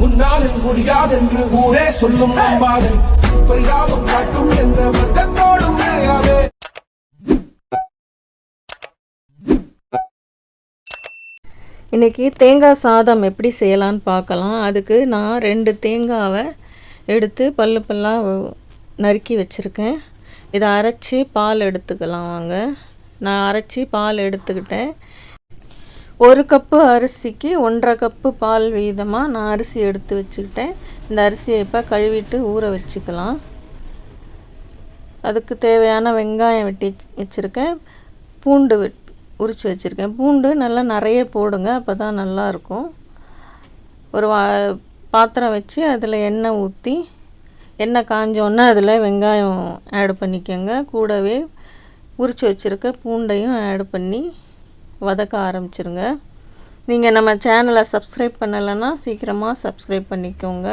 உன்னால் முடியாதென்று ஊரே சொல்லும் நம்பாது பரிதாபம் காட்டும் எந்த வர்க்கத்தோடும் நிலையாதே. இன்றைக்கி தேங்காய் சாதம் எப்படி செய்யலான்னு பார்க்கலாம். அதுக்கு நான் 2 தேங்காவை எடுத்து பல்லு பல்லாக நறுக்கி வச்சுருக்கேன். இதை அரைச்சி பால் எடுத்துக்கலாம் வாங்க. நான் அரைச்சி பால் எடுத்துக்கிட்டேன். 1 கப்பு அரிசிக்கு 1.5 கப்பு பால் வீதமாக நான் அரிசி எடுத்து வச்சுக்கிட்டேன். இந்த அரிசியை இப்போ கழுவிட்டு ஊற வச்சுக்கலாம். அதுக்கு தேவையான வெங்காயம் வெட்டி வச்சுருக்கேன். பூண்டு உரித்து வச்சுருக்கேன். பூண்டு நல்லா நிறைய போடுங்க, அப்போ தான் நல்லாயிருக்கும். ஒரு பாத்திரம் வச்சு அதில் எண்ணெய் ஊற்றி எண்ணெய் காஞ்சோன்னா அதில் வெங்காயம் ஆட் பண்ணிக்கோங்க. கூடவே உரித்து வச்சுருக்க பூண்டையும் ஆட் பண்ணி வதக்க ஆரம்பிச்சிருங்க. நீங்கள் நம்ம சேனலை சப்ஸ்கிரைப் பண்ணலைன்னா சீக்கிரமாக சப்ஸ்கிரைப் பண்ணிக்கோங்க.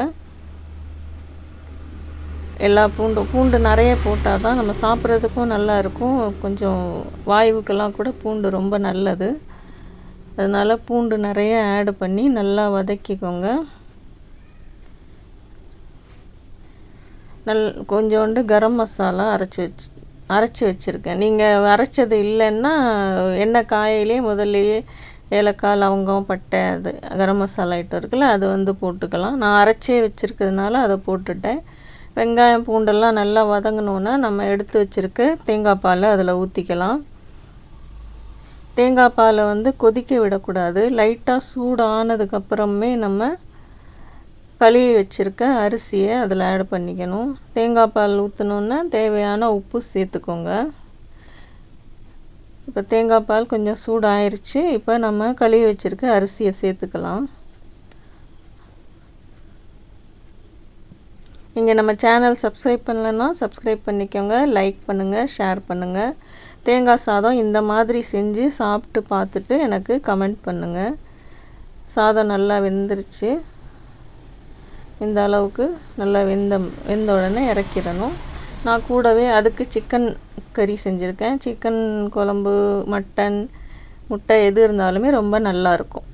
எல்லா பூண்டு நிறைய போட்டால் தான் நம்ம சாப்பிட்றதுக்கும் நல்லாயிருக்கும். கொஞ்சம் வாயுவுக்கெல்லாம் கூட பூண்டு ரொம்ப நல்லது. அதனால் பூண்டு நிறைய ஆட் பண்ணி நல்லா வதக்கிக்கோங்க. கொஞ்சோண்டு கரம் மசாலா அரைச்சி வச்சுருக்கேன். நீங்கள் அரைச்சது இல்லைன்னா எண்ணெய் காயிலே முதல்லையே ஏலக்காய், லவங்கம், பட்டை, அது கரம் மசாலா ஐட்டம் இருக்குல்ல, அது போட்டுக்கலாம். நான் அரைச்சே வச்சுருக்கிறதுனால அதை போட்டுட்டேன். வெங்காயம் பூண்டெல்லாம் நல்லா வதங்கினோன்னா நம்ம எடுத்து வச்சுருக்க தேங்காய் பாலை அதில் ஊற்றிக்கலாம். தேங்காய் பாலை கொதிக்க விடக்கூடாது. லைட்டாக சூடானதுக்கப்புறமே நம்ம கழுவி வச்சுருக்க அரிசியை அதில் ஆட் பண்ணிக்கணும். தேங்காய் பால் ஊற்றினோன்னா தேவையான உப்பு சேர்த்துக்கோங்க. இப்போ தேங்காய் பால் கொஞ்சம் சூடாயிருச்சு. இப்போ நம்ம கழுவி வச்சுருக்க அரிசியை சேர்த்துக்கலாம். நீங்கள் நம்ம சேனல் சப்ஸ்கிரைப் பண்ணலைன்னா சப்ஸ்கிரைப் பண்ணிக்கோங்க. லைக் பண்ணுங்கள், ஷேர் பண்ணுங்கள். தேங்காய் சாதம் இந்த மாதிரி செஞ்சு சாப்பிட்டு பார்த்துட்டு எனக்கு கமெண்ட் பண்ணுங்கள். சாதம் நல்லா வெந்துருச்சு. இந்த அளவுக்கு நல்லா வெந்த உடனே இறக்கிடணும். நான் கூடவே அதுக்கு சிக்கன் கறி செஞ்சுருக்கேன். சிக்கன் குழம்பு, மட்டன், முட்டை எது இருந்தாலுமே ரொம்ப நல்லாயிருக்கும்.